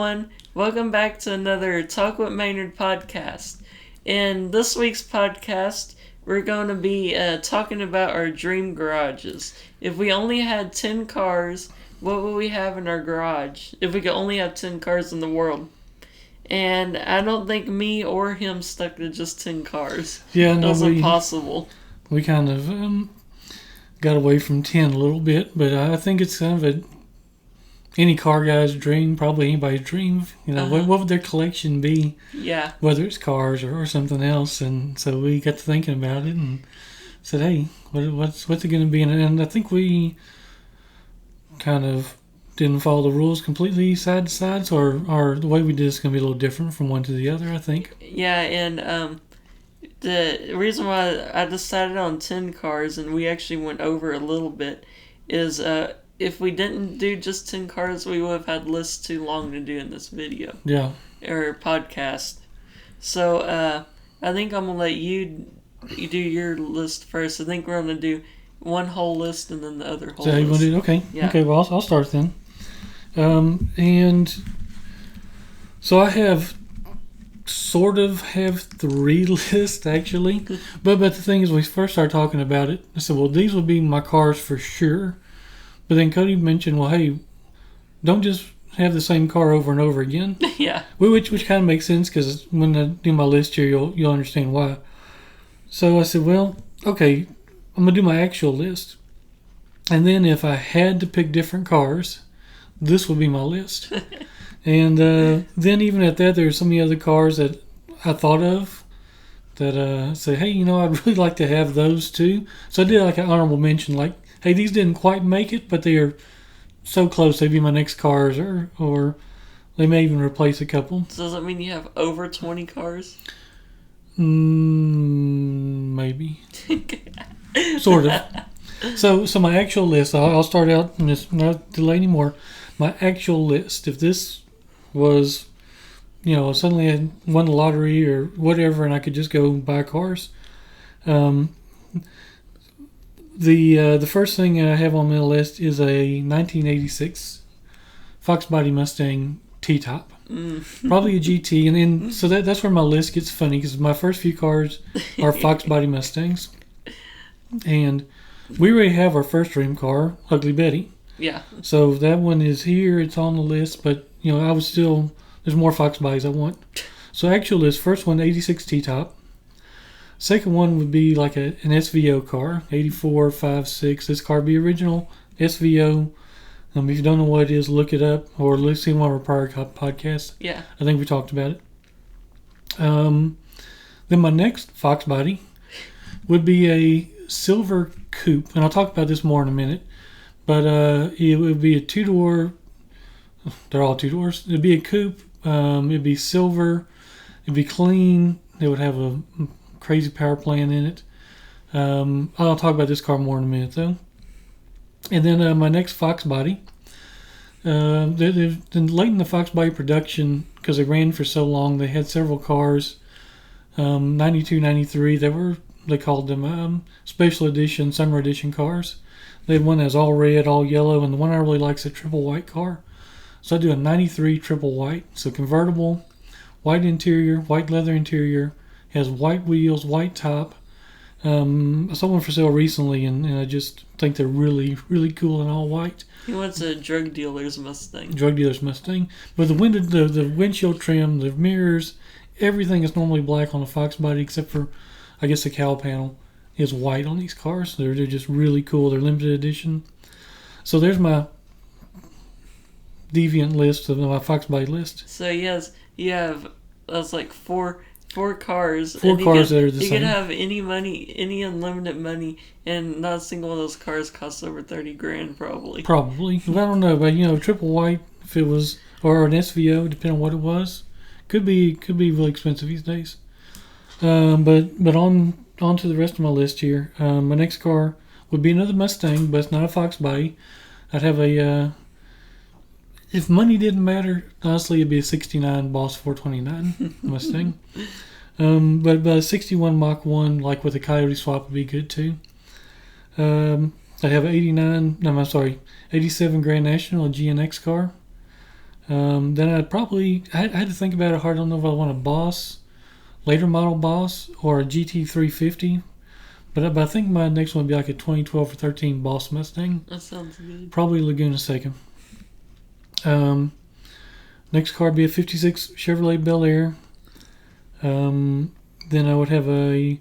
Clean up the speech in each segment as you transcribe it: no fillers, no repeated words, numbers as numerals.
everyone. Welcome back to another Talk with Maynard podcast. In this week's podcast, we're going to be talking about our dream garages. If we only had 10 cars, what would we have in our garage? If we could only have 10 cars in the world. And I don't think me or him stuck to just 10 cars. Yeah, no, That's impossible. We kind of got away from 10 a little bit, but I think it's kind of any car guy's dream, probably anybody's dream. You know, what would their collection be? Yeah. Whether it's cars or something else. And so we got to thinking about it and said, hey, what's it going to be? And I think we kind of didn't follow the rules completely side to side, so the way we did is going to be a little different from one to the other, I think. Yeah, and the reason why I decided on 10 cars, and we actually went over a little bit, is if we didn't do just 10 cars, we would have had lists too long to do in this video. Yeah. Or podcast. So I think I'm going to let you do your list first. I think we're going to do one whole list and then the other whole list. You want to do? Okay. Yeah. Okay, well, I'll start then. And so I have three lists, actually. But the thing is, we first started talking about it. I said, well, these would be my cars for sure. But then Cody mentioned, well, hey, don't just have the same car over and over again. Yeah. Which kind of makes sense, because when I do my list here, you'll understand why. So I said, well, okay, I'm going to do my actual list. And then if I had to pick different cars, this would be my list. And then even at that, there's so many other cars that I thought of that say, hey, I'd really like to have those too. So I did like an honorable mention, like, hey, these didn't quite make it, but they are so close they'd be my next cars, or they may even replace a couple. So does that mean you have over 20 cars? Maybe. Sort of. So my actual list, I'll start out and just not delay anymore. My actual list, if this was, suddenly I won the lottery or whatever and I could just go buy cars, the first thing I have on my list is a 1986 Fox Body Mustang T-Top. Probably a GT, and so that's where my list gets funny, because my first few cars are Fox Body Mustangs, and we already have our first dream car, Ugly Betty. Yeah. So that one is here; it's on the list, but I would still. There's more Fox Bodies I want. So actual list: first one, 86 T-Top. Second one would be like an SVO car, 84, 5.6. This car would be original SVO. If you don't know what it is, look it up or listen to one of our prior podcasts. Yeah. I think we talked about it. Then my next Fox Body would be a silver coupe. And I'll talk about this more in a minute. But it would be a two-door. They're all two doors. It would be a coupe. It would be silver. It would be clean. It would have a crazy power plant in it. I'll talk about this car more in a minute, though. And then my next Fox Body. They've been late in the Fox Body production because they ran for so long. They had several cars, 92, 93. They called them special edition, summer edition cars. They had one that was all red, all yellow, and the one I really like is a triple white car. So I do a 93 triple white. So convertible, white interior, white leather interior, has white wheels, white top. I saw one for sale recently, and I just think they're really, really cool and all white. He wants a drug dealer's Mustang. But the windshield trim, the mirrors, everything is normally black on a Fox Body except for, I guess, the cowl panel is white on these cars. They're just really cool. They're limited edition. So there's my deviant list of my Fox Body list. So you have that's like four cars. Four cars that are the same. You could have any unlimited money, and not a single one of those cars costs over $30,000 probably. Probably. Well, I don't know, but triple white, if it was, or an SVO, depending on what it was, could be really expensive these days. But on to the rest of my list here. My next car would be another Mustang, but it's not a Fox Body. I'd have a. If money didn't matter, honestly, it'd be a 69 Boss 429 Mustang. But a 61 Mach 1, like with a Coyote swap, would be good too. I have an 87 Grand National, a GNX car. Then I had to think about it hard. I don't know if I want a Boss, later model Boss, or a GT350. But I think my next one would be like a 2012 or 13 Boss Mustang. That sounds good. Probably Laguna Seca. Next car would be a 56 Chevrolet Bel Air. Then I would have a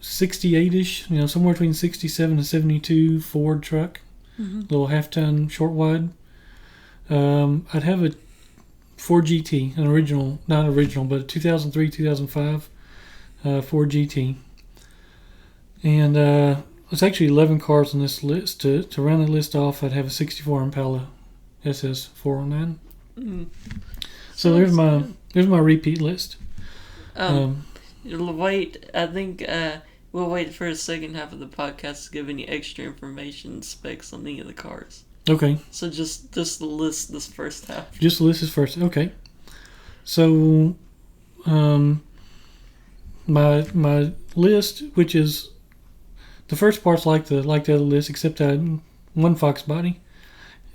68-ish, somewhere between 67 and 72 Ford truck. Little half-ton short wide. I'd have a Ford GT, not original, but a 2003, 2005 Ford GT. And it's actually 11 cars on this list. To round the list off, I'd have a 64 Impala SS 409. So there's my repeat list. Wait, I think we'll wait for the second half of the podcast to give any extra information and specs on any of the cars. Okay. So just list this first half. Just list this first. Okay. So, my list, which is the first part's like the other list, except I had one Fox body,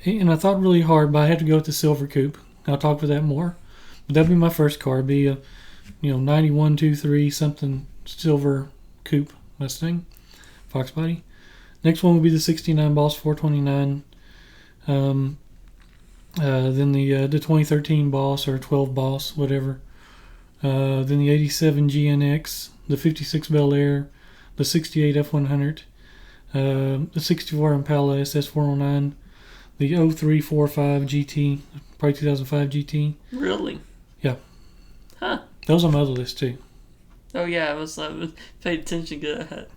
and I thought really hard, but I had to go with the Silver Coupe. I'll talk about that more. But that'd be my first car. It'd be a 91, 2.3 something Silver Coupe Mustang, Fox body. Next one would be the 69 Boss 429. Then the 2013 Boss or 12 Boss, whatever. Then the 87 GNX, the 56 Bel Air, the 68 F100, the 64 Impala SS 409, the 0345 GT, probably 2005 GT. Really? Yeah. Huh. That was on my other list too. Oh yeah, I was paid attention to that.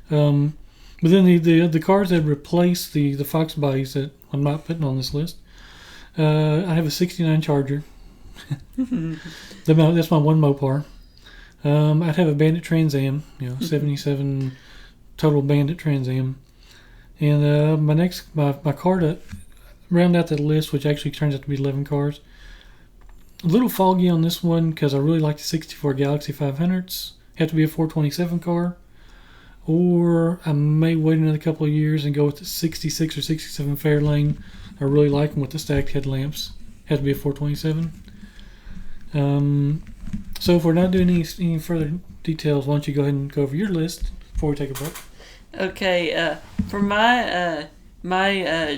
But then the cars that replace the Fox bodies that I'm not putting on this list, I have a 69 Charger. That's my one Mopar. I'd have a Bandit Trans Am, 77 total Bandit Trans Am. And my car to round out that list, which actually turns out to be 11 cars. A little foggy on this one because I really like the 64 Galaxy 500s. Have to be a 427 car. Or I may wait another couple of years and go with the 66 or 67 Fairlane. I really like them with the stacked headlamps. Has to be a 427. So if we're not doing any further details, why don't you go ahead and go over your list before we take a break? Okay, for my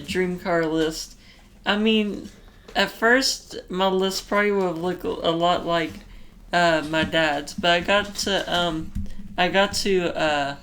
dream car list, I mean, at first my list probably would have looked a lot like my dad's, but I got to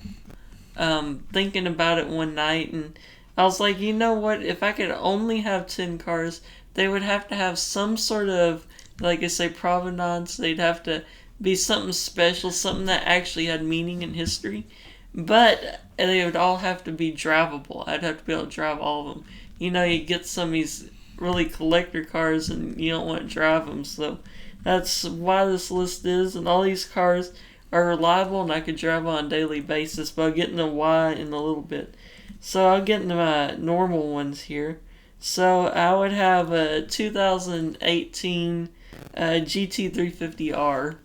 thinking about it one night, and I was like, you know what? If I could only have 10 cars, they would have to have some sort of, like I say, provenance. They'd have to be something special, something that actually had meaning in history. But they would all have to be drivable. I'd have to be able to drive all of them. You get some of these really collector cars and you don't want to drive them. So that's why this list is. And all these cars are reliable and I could drive on a daily basis. But I'll get into why in a little bit. So I'll get into my normal ones here. So I would have a 2018 GT350R.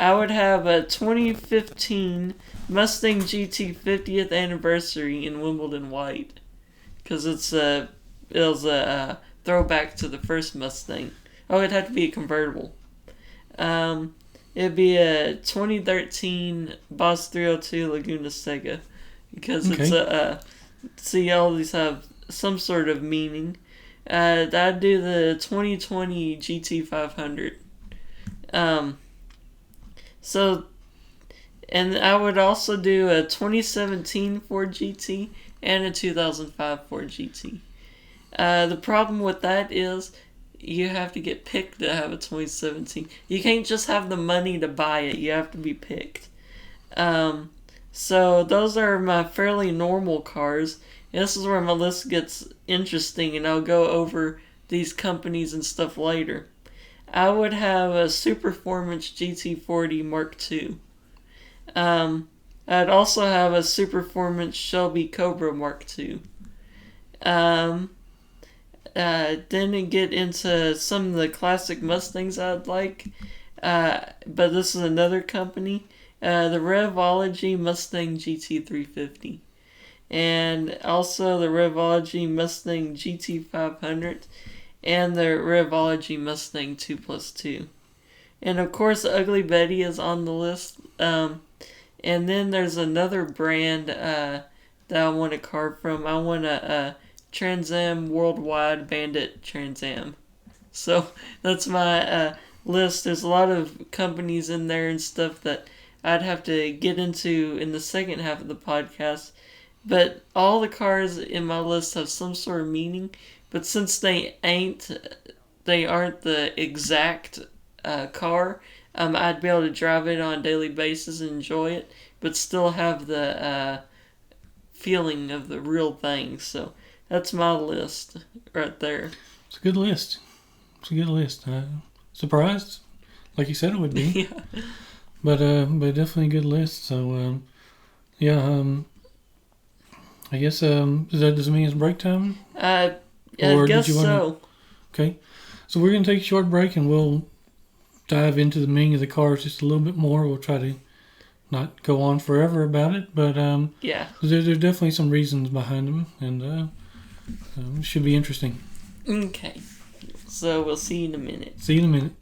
I would have a 2015 Mustang GT 50th anniversary in Wimbledon white, because it was a throwback to the first Mustang. Oh, it'd have to be a convertible. It'd be a 2013 Boss 302 Laguna Seca, because it's see, all these have some sort of meaning. I'd do the 2020 GT 500. So, and I would also do a 2017 Ford GT and a 2005 Ford GT. The problem with that is you have to get picked to have a 2017. You can't just have the money to buy it. You have to be picked. So those are my fairly normal cars. And this is where my list gets interesting, and I'll go over these companies and stuff later. I would have a Superformance GT40 Mark II. I'd also have a Superformance Shelby Cobra Mark II. Then I get into some of the classic Mustangs I'd like, but this is another company. The Revology Mustang GT350. and also the Revology Mustang GT500, and the Revology Mustang 2+2. And of course, Ugly Betty is on the list. And then there's another brand that I want a car from. I want a Trans Am Worldwide Bandit Trans Am. So that's my list. There's a lot of companies in there and stuff that I'd have to get into in the second half of the podcast. But all the cars in my list have some sort of meaning. But since they aren't the exact car, I'd be able to drive it on a daily basis and enjoy it, but still have the feeling of the real thing. So that's my list right there. It's a good list. Surprised, like you said it would be. Yeah. But definitely a good list. So I guess does it mean it's break time? I guess so. Okay, so we're gonna take a short break and we'll dive into the meaning of the cars just a little bit more. We'll try to not go on forever about it, but there's definitely some reasons behind them, and it should be interesting. Okay, so we'll see you in a minute. See you in a minute.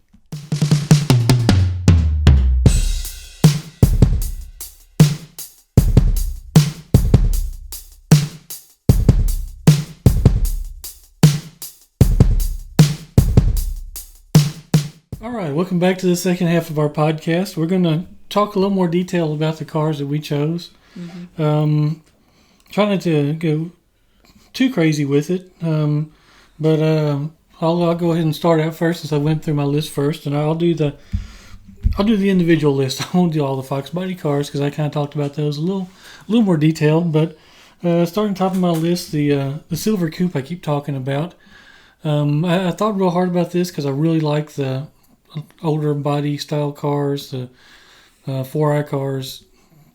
All right, welcome back to the second half of our podcast. We're going to talk a little more detail about the cars that we chose. Mm-hmm. Try not to go too crazy with it, but I'll go ahead and start out first since I went through my list first, and I'll do the individual list. I won't do all the Fox body cars because I kind of talked about those a little more detailed. But starting top of my list, the silver coupe I keep talking about. I thought real hard about this because I really like the older body style cars, the 4i cars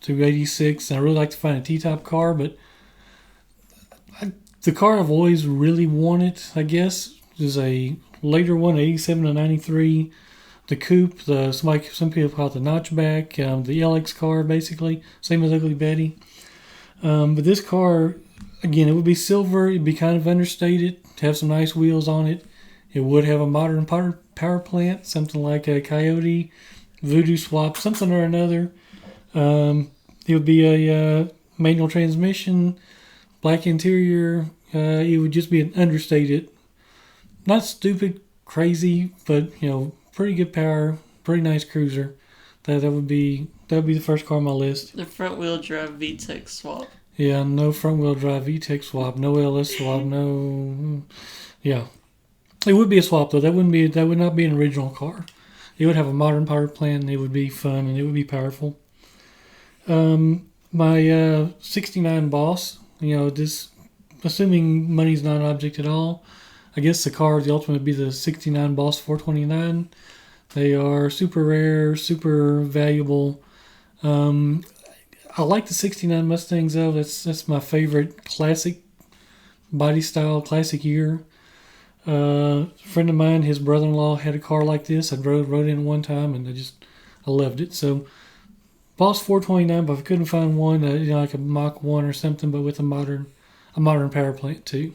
through 86, and I really like to find a T-top car, but the car I've always really wanted, I guess, is a later one, 87 to 93, the coupe, some people call it the notchback, the LX car, basically, same as Ugly Betty. But this car, again, it would be silver, it'd be kind of understated, have some nice wheels on it. It would have a modern power plant, something like a Coyote, Voodoo Swap, something or another. It would be a manual transmission, black interior. It would just be an understated, not stupid, crazy, but pretty good power, pretty nice cruiser. That would be the first car on my list. The front wheel drive VTEC swap. Yeah, no front wheel drive VTEC swap, no LS swap, no. Yeah, it would be a swap though. That would not be an original car. It would have a modern power plant, and it would be fun, and it would be powerful. My 69 Boss, this, assuming money's not an object at all, I guess the ultimate would be the 69 Boss 429. They are super rare, super valuable. I like the 69 Mustangs though. That's my favorite classic body style, classic year. A friend of mine, his brother-in-law had a car like this. I rode in one time, and I loved it. So Boss 429, but if I couldn't find one, like a Mach 1 or something, but with a modern power plant too.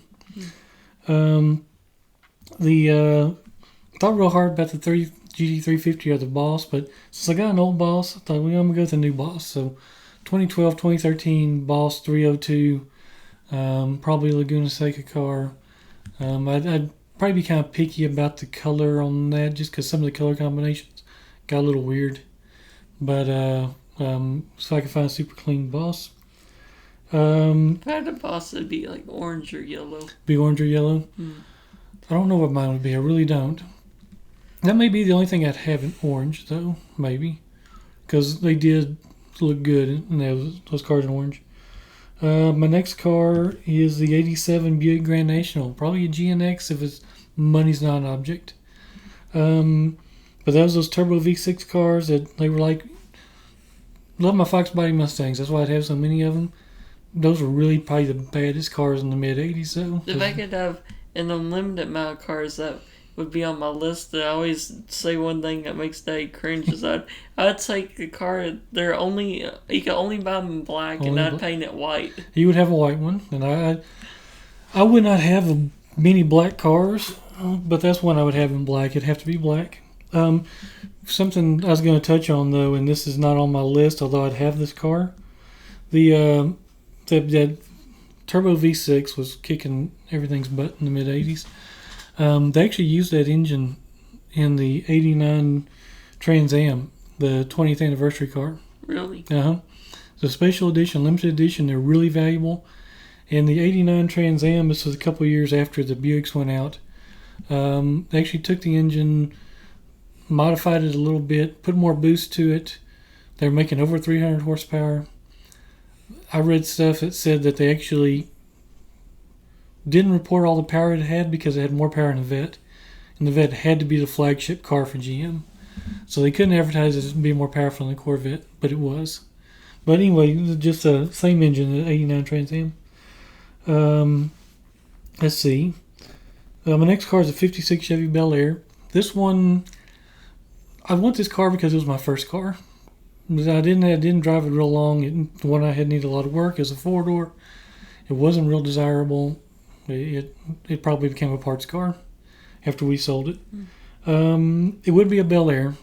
I thought real hard about the GT350 or the Boss, but since I got an old Boss, I thought, I'm going to go with the new Boss. So 2012, 2013 Boss 302, probably a Laguna Seca car. I'd probably be kind of picky about the color on that just because some of the color combinations got a little weird. But so I could find a super clean Boss. If I had a Boss, it'd be like orange or yellow. Be orange or yellow? I don't know what mine would be. I really don't. That may be the only thing I'd have in orange, though. Maybe. Because they did look good in those cars in orange. My next car is the 87 Buick Grand National. Probably a GNX if money's not an object. But that was those turbo V6 cars that they were like... Love my Fox body Mustangs. That's why I'd have so many of them. Those were really probably the baddest cars in the mid-'80s, though. If I could have an unlimited amount of cars that would be on my list. I always say one thing that makes Dad cringe is I'd take a car. You can only buy them in black, and I'd paint it white. You would have a white one, and I would not have many black cars, but that's one I would have in black. It'd have to be black. Something I was going to touch on though, and this is not on my list, although I'd have this car. That Turbo V6 was kicking everything's butt in the mid '80s. They actually used that engine in the '89 Trans Am, the 20th anniversary car. Really? The special edition, limited edition, they're really valuable. And the '89 Trans Am, this was a couple of years after the Buicks went out. They actually took the engine, modified it a little bit, put more boost to it. They're making over 300 horsepower. I read stuff that said that they actually didn't report all the power it had because it had more power than the Vet. And the Vet had to be the flagship car for GM. So they couldn't advertise it as being more powerful than the Corvette, but it was. But anyway, just the same engine, the '89 Trans Am. Let's see. My next car is a '56 Chevy Bel Air. This one, I want this car because it was my first car. I didn't drive it real long. The one I had needed a lot of work. It was a 4-door. It wasn't real desirable. It probably became a parts car after we sold it. It would be a Bel Air.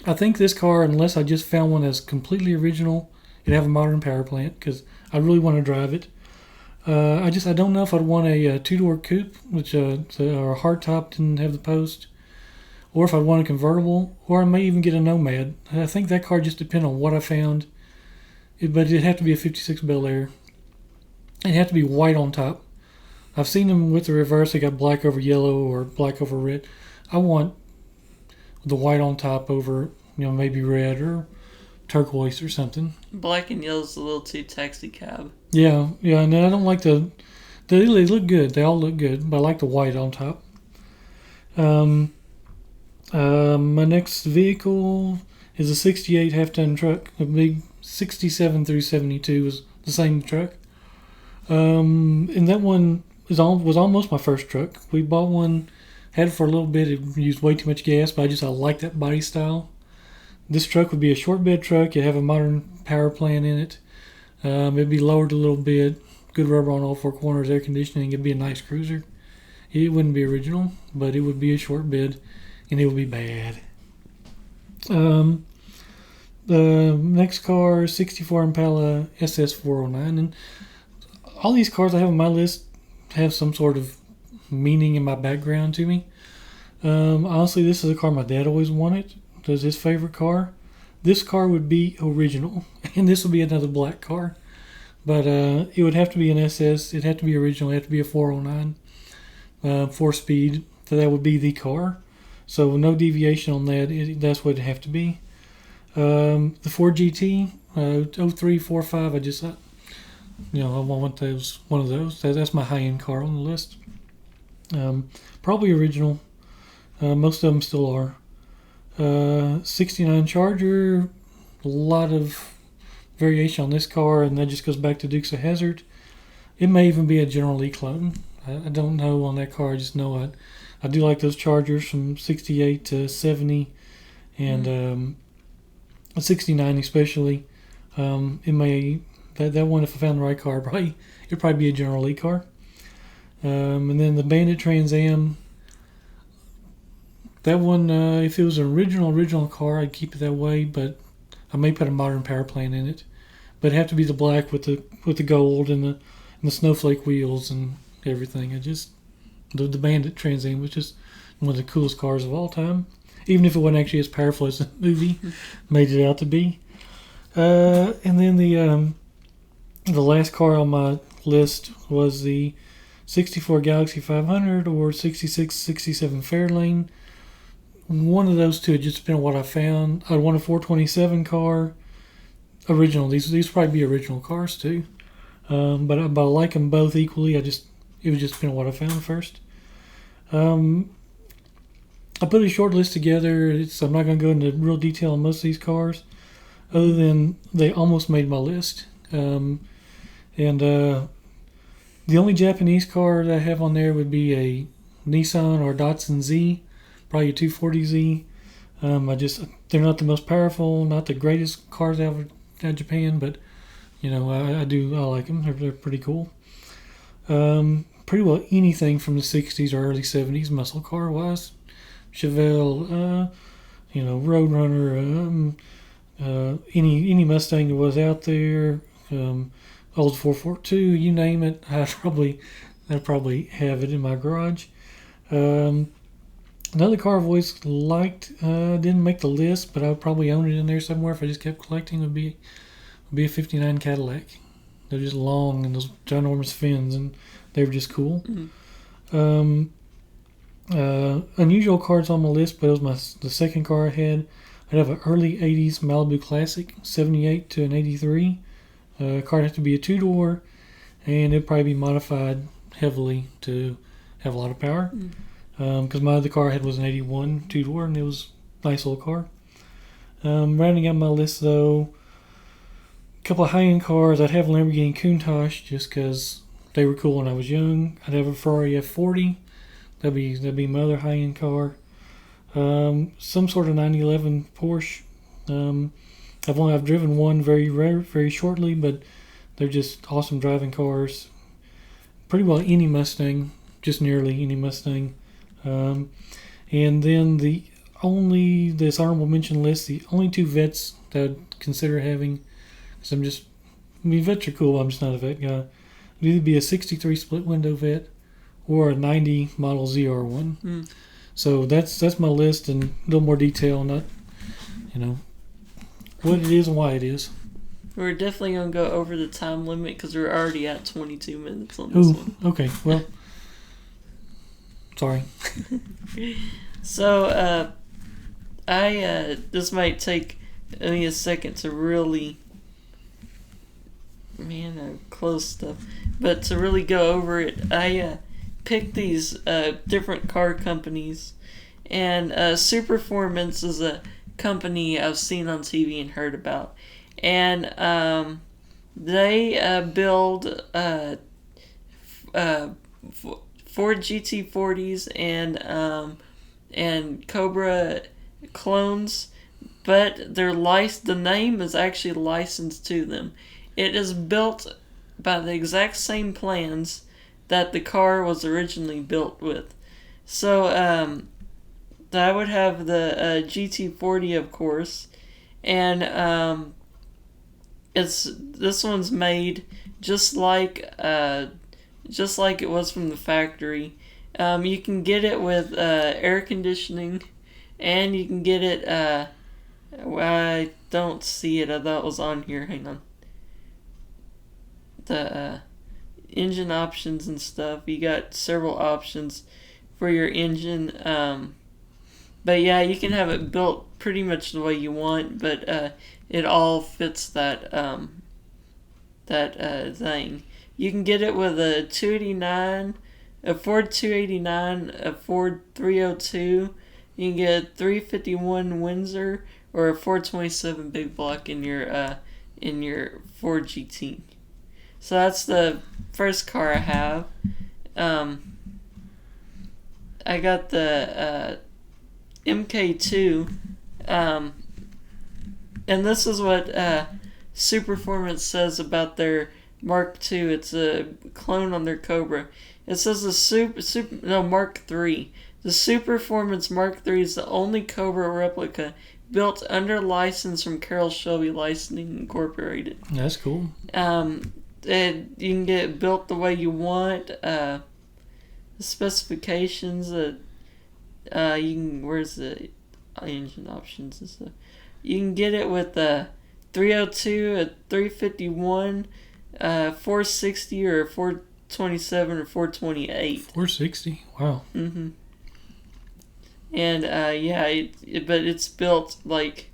I think this car, unless I just found one that's completely original, it'd have a modern power plant because I really want to drive it. I don't know if I'd want a 2-door coupe, which or a hardtop didn't have the post, or if I'd want a convertible, or I may even get a Nomad. I think that car just depends on what I found. But it'd have to be a '56 Bel Air. It'd have to be white on top. I've seen them with the reverse. They got black over yellow or black over red. I want the white on top over, maybe red or turquoise or something. Black and yellow's a little too taxi cab. Yeah, and I don't like they look good. They all look good, but I like the white on top. My next vehicle is a '68 half-ton truck. A big '67 through '72 was the same truck. And that one was almost my first truck. We bought one, had it for a little bit. It used way too much gas, but I like that body style. This truck would be a short bed truck. It'd have a modern power plant in it. It'd be lowered a little bit. Good rubber on all 4 corners, air conditioning. It'd be a nice cruiser. It wouldn't be original, but it would be a short bed, and it would be bad. The next car, '64 Impala SS409. And all these cars I have on my list have some sort of meaning in my background to me. Honestly, this is a car my dad always wanted. It was his favorite car. This car would be original, and this would be another black car. But it would have to be an SS. It'd have to be original. It'd have to be a 409, 4-speed. So that would be the car. So no deviation on that. That's what it'd have to be. The Ford GT, 03, 4, 5. I want one of those. That's my high-end car on the list. Probably original. Most of them still are. 69 Charger, a lot of variation on this car, and that just goes back to Dukes of Hazzard. It may even be a General Lee clone. I don't know on that car. I just know I do like those Chargers from 68 to 70 and 69 especially. It may that one, if I found the right car, it'd probably be a General Lee car. And then the Bandit Trans Am. That one, if it was an original car, I'd keep it that way, but I may put a modern power plant in it. But it'd have to be the black with the gold and the snowflake wheels and everything. The Bandit Trans Am was just one of the coolest cars of all time. Even if it wasn't actually as powerful as the movie made it out to be. And then the last car on my list was the '64 Galaxy 500 or '66, '67 Fairlane. One of those two, it just depends on what I found. I'd want a 427 car. Original. These would probably be original cars too. But I like them both equally. It would just depend on what I found first. I put a short list together. I'm not going to go into real detail on most of these cars, other than they almost made my list. The only Japanese car that I have on there would be a Nissan or Datsun Z, probably a 240Z. They're not the most powerful, not the greatest cars out of Japan, but I like them. They're pretty cool. Pretty well anything from the 60s or early 70s muscle car wise. Chevelle, Roadrunner, any Mustang that was out there, old 442, you name it, I'd probably have it in my garage. Another car I've always liked, didn't make the list, but I would probably own it in there somewhere if I just kept collecting, would be a 59 Cadillac. They're just long and those ginormous fins, and they were just cool. Mm-hmm. Unusual cars on my list, but it was the second car I had. I'd have an early 80s Malibu Classic, 78 to an 83. Car had to be a two-door, and it'd probably be modified heavily to have a lot of power. Because my other car I had was an 81 two-door, and it was a nice little car. Rounding out my list, though, a couple of high-end cars. I'd have a Lamborghini Countach just because they were cool when I was young. I'd have a Ferrari F40. That'd be my other high-end car. Some sort of 911 Porsche. I've driven one very shortly, but they're just awesome driving cars. Pretty well any Mustang, just nearly any Mustang. And then this honorable mention list, the only two vets that I'd consider having, because vets are cool, I'm just not a vet guy. It'd either be a 63 split window vet or a 90 model ZR1. So that's my list in a little more detail, not, what it is and why it is. We're definitely going to go over the time limit because we're already at 22 minutes on this one. Okay, well, sorry. So, this might take me a second to really, close stuff, but to really go over it, I picked these different car companies, and Superformance is a company I've seen on TV and heard about, and they build Ford GT40s and Cobra clones, but the name is actually licensed to them. It is built by the exact same plans that the car was originally built with. So I would have the GT40, of course, and this one's made just like it was from the factory. You can get it with air conditioning, and you can get it. I don't see it. I thought it was on here. Hang on. The engine options and stuff. You got several options for your engine. But yeah, you can have it built pretty much the way you want, but it all fits that thing. You can get it with a 289, a Ford 289, a Ford 302. You can get a 351 Windsor or a 427 big block in your Ford GT. So that's the first car I have. I got the MK2, and this is what Superformance says about their Mark II. It's a clone on their Cobra. It says Mark III. The Superformance Mark III is the only Cobra replica built under license from Carroll Shelby Licensing Incorporated. That's cool. You can get it built the way you want. The specifications that where's the engine options and stuff? You can get it with a 302, a 351, 460, or a 427 or 428. 460. Wow. Mhm. And but it's built like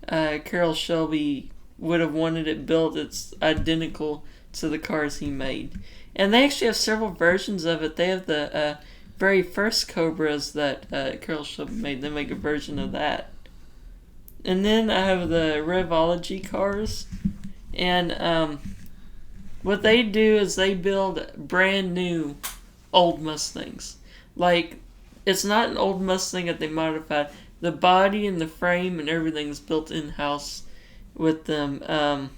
Carroll Shelby would have wanted it built. It's identical to the cars he made, and they actually have several versions of it. They have the very first Cobras that Carroll Shelby made. They make a version of that. And then I have the Revology cars, and what they do is they build brand new old Mustangs. like, it's not an old Mustang that they modified. The body and the frame and everything's built in-house with them.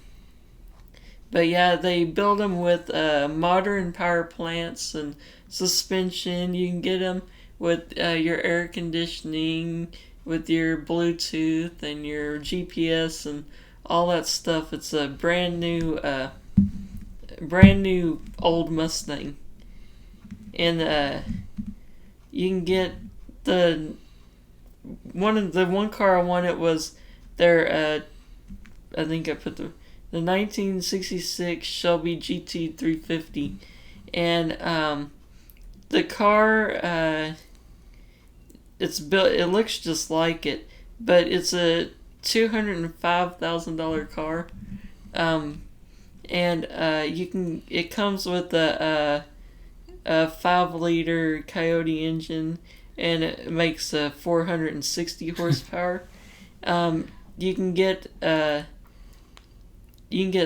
But yeah, they build them with modern power plants and suspension. You can get them with your air conditioning, with your Bluetooth and your GPS and all that stuff. It's a brand new old Mustang. And you can get one car I wanted was their I think I put the 1966 Shelby GT 350, and the car it's built. It looks just like it, but it's a $205,000 car, and it comes with a 5-liter Coyote engine, and it makes 460 horsepower. You can get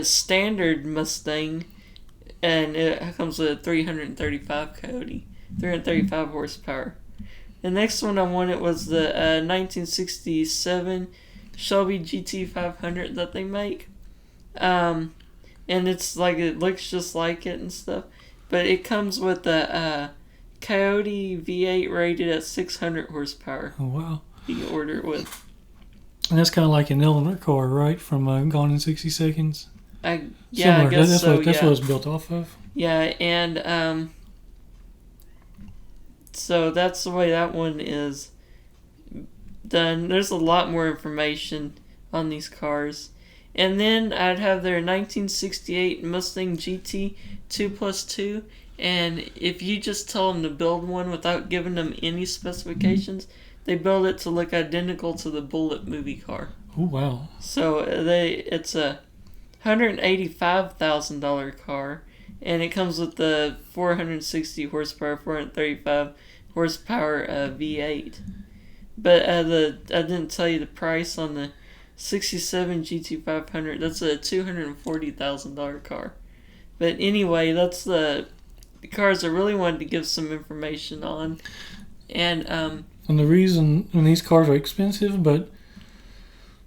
standard Mustang, and it comes with a 335 Coyote, 335 horsepower. The next one I wanted was the 1967 Shelby GT 500 that they make, and it's like it looks just like it and stuff, but it comes with a Coyote V8 rated at 600 horsepower. Oh wow! You can order it with. And that's kind of like an element car, right? From Gone in 60 Seconds. I Similar. guess that's so. That's what it's built off of. Yeah, and so that's the way that one is done. There's a lot more information on these cars. And then I'd have their 1968 Mustang GT 2+2. And if you just tell them to build one without giving them any specifications, they build it to look identical to the Bullitt movie car. Oh, wow. So it's a $185,000 car, and it comes with the 460 horsepower, 435 horsepower V8. But I didn't tell you the price on the 67 GT500. That's a $240,000 car. But anyway, that's the cars I really wanted to give some information on. And the reason, these cars are expensive, but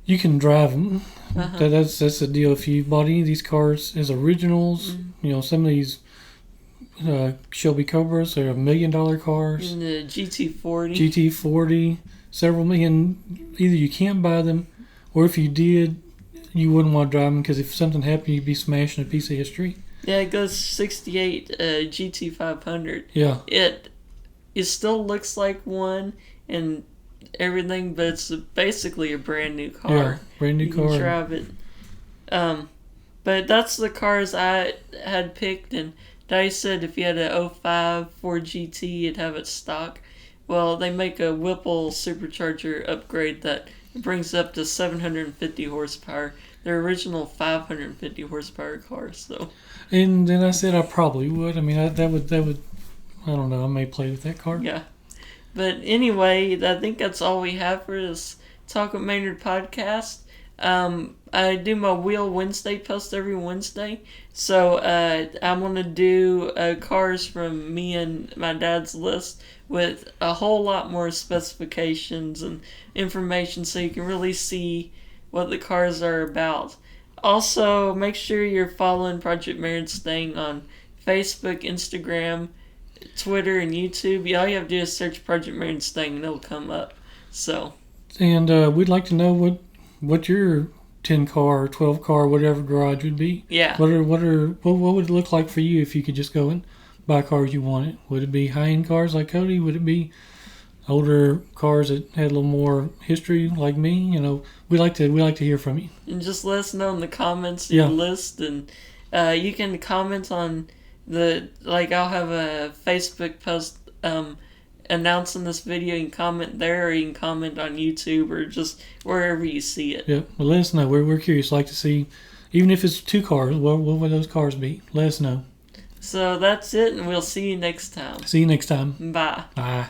you can drive them. Uh-huh. That's the deal. If you bought any of these cars as originals, some of these Shelby Cobras, they're $1 million cars. And the GT40. GT40, several million. Either you can't buy them, or if you did, you wouldn't want to drive them because if something happened, you'd be smashing a piece of history. Yeah, it goes 68 GT500. Yeah. It still looks like one and everything, but it's basically a brand new car. Yeah, brand new car. You can drive it. But that's the cars I had picked, and Dice said if you had a 05 Ford GT, you'd have it stock. Well, they make a Whipple supercharger upgrade that brings up to 750 horsepower. Their original 550 horsepower car, so. And then I said I probably would. I mean, that would. I don't know. I may play with that car. Yeah. But anyway, I think that's all we have for this Talk with Maynard podcast. I do my Wheel Wednesday post every Wednesday. So I'm going to do cars from me and my dad's list with a whole lot more specifications and information so you can really see what the cars are about. Also, make sure you're following Project Maynard's thing on Facebook, Instagram, Twitter, and YouTube. All you have to do is search Project Maynard's thing and it'll come up. So. And we'd like to know what your 10 car or 12 car, whatever garage would be. Yeah. What would it look like for you if you could just go and buy cars you wanted? Would it be high-end cars like Cody? Would it be older cars that had a little more history like me? We like to hear from you. And just let us know in the comments your list, and you can comment on I'll have a Facebook post announcing this video. You can comment there, or you can comment on YouTube, or just wherever you see it. Yeah, well, let us know. We're curious. Like to see, even if it's 2 cars, what would those cars be? Let us know. So that's it, and we'll see you next time. See you next time. Bye. Bye.